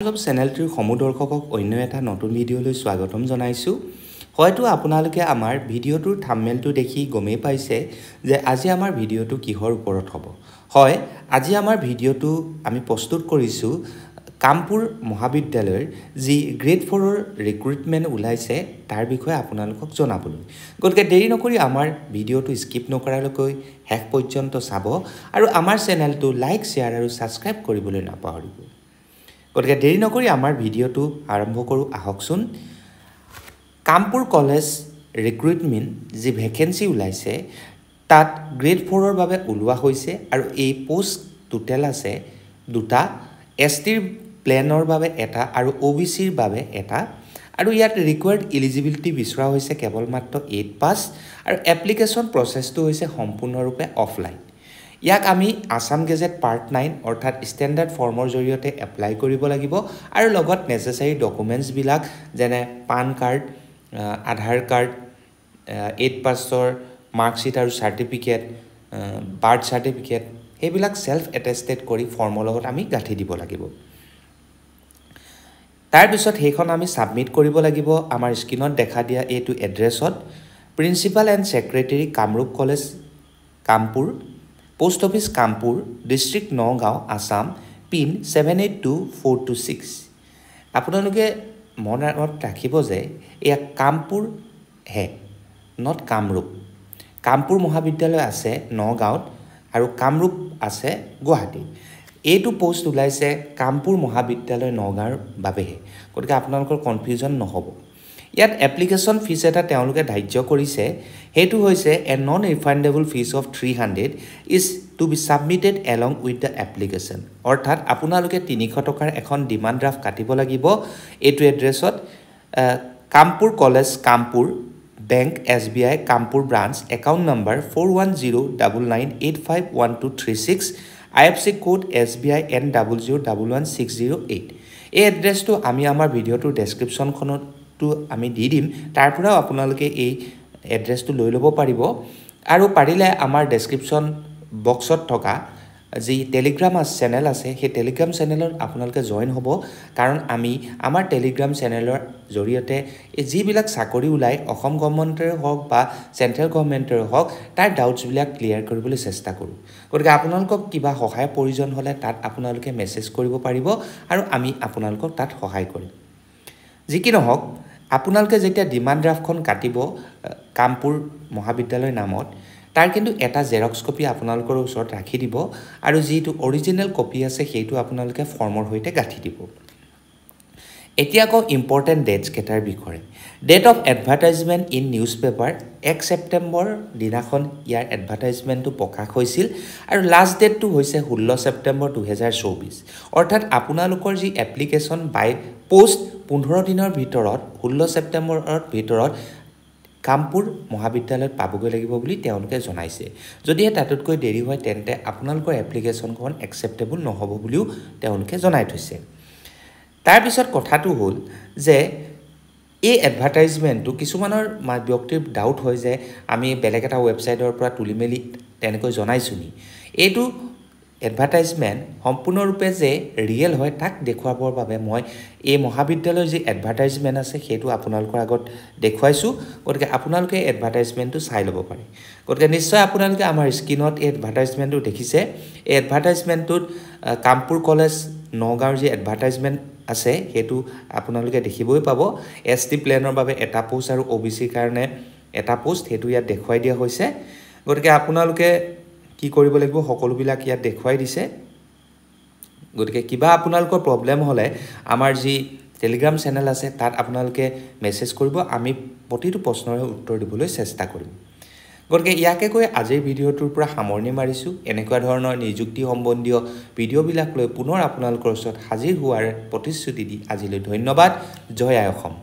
চেনেলটিৰ সমুদৰ্শকক অন্য এটা নতুন ভিডিঅ'লৈ স্বাগতম জনাইছোঁ। হয়তো আপোনালোকে আমাৰ ভিডিঅ'টোৰ থাম্বনেইলটো দেখি গমেই পাইছে যে আজি আমাৰ ভিডিঅ'টো কিহৰ ওপৰত হ'ব। হয়, আজি আমাৰ ভিডিঅ'টো আমি প্ৰস্তুত কৰিছোঁ কামপুৰ মহাবিদ্যালয়ৰ যি গ্ৰেড 4ৰ ৰিক্ৰুটমেণ্ট ওলাইছে তাৰ বিষয়ে আপোনালোকক জনাবলৈ। গতিকে দেৰি নকৰি আমাৰ ভিডিঅ'টো স্কিপ নকৰালৈকৈ শেষ পৰ্যন্ত চাব আৰু আমাৰ চেনেলটো লাইক, শ্বেয়াৰ আৰু ছাবস্ক্ৰাইব কৰিবলৈ নাপাহৰিব। গতিকে দেৰি নকৰি আমাৰ ভিডিঅ'টো আৰম্ভ কৰোঁ আহকচোন। কামপুৰ কলেজ ৰিক্ৰুটমেণ্ট যি ভেকেঞ্চি ওলাইছে তাত গ্ৰেড 4ৰ বাবে ওলোৱা হৈছে আৰু এই পোষ্ট টোটেল আছে দুটা, STৰ প্লেনৰ বাবে এটা আৰু OBCৰ বাবে এটা। আৰু ইয়াত ৰিকুৱাৰ্ড এলিজিবিলিটি বিচৰা হৈছে কেৱল মাত্ৰ 8 পাছ আৰু এপ্লিকেশ্যন প্ৰচেছটো হৈছে সম্পূৰ্ণৰূপে অফলাইন। ইয়াক আমি আসাম গেজেট পাৰ্ট 9 অৰ্থাৎ ষ্টেণ্ডাৰ্ড ফৰ্মৰ জৰিয়তে এপ্লাই কৰিব লাগিব আৰু লগত নেচেচাৰী ডকুমেণ্টছবিলাক যেনে পান কাৰ্ড, আধাৰ কাৰ্ড, 8 পাছৰ মাৰ্কশ্বিট আৰু চাৰ্টিফিকেট, বাৰ্থ চাৰ্টিফিকেট সেইবিলাক সেলফ এটেষ্টেড কৰি ফৰ্মৰ লগত আমি গাঁঠি দিব লাগিব। তাৰপিছত সেইখন আমি ছাবমিট কৰিব লাগিব আমাৰ স্ক্ৰীনত দেখা দিয়া এইটো এড্ৰেছত, principal and secretary Kamrup college Kampur, post office Kampur, district Nagaon, Assam, pin 782426। আপোনালোকে মনত ৰাখিব যে এয়া কামপুৰ হে, নট কামৰূপ। কামপুৰ মহাবিদ্যালয় আছে নগাঁৱত আৰু কামৰূপ আছে গুৱাহাটীত। এইটো পোষ্ট ওলাইছে কামপুৰ মহাবিদ্যালয় নগাঁৱৰ বাবেহে, গতিকে আপোনালোকৰ কনফিউজন নহ'ব। ইয়াত এপ্লিকেশ্যন ফিজ এটা তেওঁলোকে ধাৰ্য কৰিছে, সেইটো হৈছে a non refundable fees of 300 is to be submitted along with the application. অৰ্থাৎ আপোনালোকে 300 টকাৰ এখন ডিমাণ্ড ড্ৰাফ্ট কাটিব লাগিব এইটো এড্ৰেছত, Kampur college Kampur, bank SBI Kampur branch, account number 410998512336, IFSC code SBI N00116008। এই এড্ৰেছটো আমি আমাৰ ভিডিঅ'টোৰ ডেছক্ৰিপশ্যনখনতো আমি দি দিম, তাৰ পৰাও আপোনালোকে এই এড্ৰেছটো লৈ ল'ব পাৰিব। আৰু পাৰিলে আমাৰ ডেছক্ৰিপশ্যন বক্সত থকা যি টেলিগ্ৰাম চেনেল আছে সেই টেলিগ্ৰাম চেনেলত আপোনালোকে জইন হ'ব, কাৰণ আমি আমাৰ টেলিগ্ৰাম চেনেলৰ জৰিয়তে এই যিবিলাক চাকৰি ওলায় অসম গভৰ্ণমেণ্টৰে হওক বা চেণ্ট্ৰেল গভৰ্ণমেণ্টৰে হওক তাৰ ডাউটছবিলাক ক্লিয়াৰ কৰিবলৈ চেষ্টা কৰোঁ। গতিকে আপোনালোকক কিবা সহায়ৰ প্ৰয়োজন হ'লে তাত আপোনালোকে মেছেজ কৰিব পাৰিব আৰু আমি আপোনালোকক তাত সহায় কৰিম। যি কি নহওক, আপোনালোকে যেতিয়া ডিমাণ্ড ড্ৰাফ্টখন কাটিব কামপুৰ মহাবিদ্যালয়ৰ নামত, তাৰ কিন্তু এটা জেৰক্স কপি আপোনালোকৰ ওচৰত ৰাখি দিব আৰু যিটো অৰিজিনেল কপি আছে সেইটো আপোনালোকে ফৰ্মৰ সৈতে গাঁঠি দিব। এতিয়া আকৌ ইম্পৰ্টেণ্ট ডেটছ কেইটাৰ বিষয়ে। Date of advertisement in newspaper 1 September দিনাখন ইয়াৰ এডভাৰটাইজমেণ্টটো প্ৰকাশ হৈছিল আৰু লাষ্ট ডেটটো হৈছে 16 ছেপ্টেম্বৰ 2024। অৰ্থাৎ আপোনালোকৰ যি এপ্লিকেশ্যন বাই পোষ্ট 15 দিনৰ ভিতৰত 16 ছেপ্টেম্বৰৰ ভিতৰত কামপুৰ মহাবিদ্যালয়ত পাবগৈ লাগিব বুলি তেওঁলোকে জনাইছে। যদিহে তাতোতকৈ দেৰি হয় তেন্তে আপোনালোকৰ এপ্লিকেশ্যনখন একচেপ্টেবল নহ'ব বুলিও তেওঁলোকে জনাই থৈছে। তাৰপিছত কথাটো হ'ল যে এই এডভাৰটাইজমেণ্টটো কিছুমানৰ ব্যক্তিৰ ডাউট হয় যে আমি বেলেগ এটা ৱেবছাইটৰ পৰা তুলি মেলি তেনেকৈ জনাইছোঁ নি। এইটো এডভাৰটাইজমেণ্ট সম্পূৰ্ণৰূপে যে ৰিয়েল হয় তাক দেখুৱাবৰ বাবে মই এই মহাবিদ্যালয়ৰ যি এডভাৰটাইজমেণ্ট আছে সেইটো আপোনালোকৰ আগত দেখুৱাইছোঁ। গতিকে আপোনালোকে এডভাৰটাইজমেণ্টটো চাই ল'ব পাৰে। গতিকে নিশ্চয় আপোনালোকে আমাৰ স্ক্ৰীনত এই এডভাৰটাইজমেণ্টটো দেখিছে। এই এডভাৰটাইজমেণ্টটোত কামপুৰ কলেজ নগাঁৱৰ যি এডভাৰটাইজমেণ্ট আছে সেইটো আপোনালোকে দেখিবই পাব। ST প্লেনৰ বাবে এটা পোষ্ট আৰু OBCৰ কাৰণে এটা পোষ্ট, সেইটো ইয়াত দেখুৱাই দিয়া হৈছে। গতিকে আপোনালোকে কি কৰিব লাগিব সকলোবিলাক ইয়াত দেখুৱাই দিছে। গতিকে কিবা আপোনালোকৰ প্ৰব্লেম হ'লে আমাৰ যি টেলিগ্ৰাম চেনেল আছে তাত আপোনালোকে মেছেজ কৰিব, আমি প্ৰতিটো প্ৰশ্নৰে উত্তৰ দিবলৈ চেষ্টা কৰিম। গতিকে ইয়াকে কৈ আজিৰ ভিডিঅ'টোৰ পৰা সামৰণি মাৰিছোঁ। এনেকুৱা ধৰণৰ নিযুক্তি সম্বন্ধীয় ভিডিঅ'বিলাক লৈ পুনৰ আপোনালোকৰ ওচৰত হাজিৰ হোৱাৰ প্ৰতিশ্ৰুতি দি আজিলৈ ধন্যবাদ। জয় আই অসম।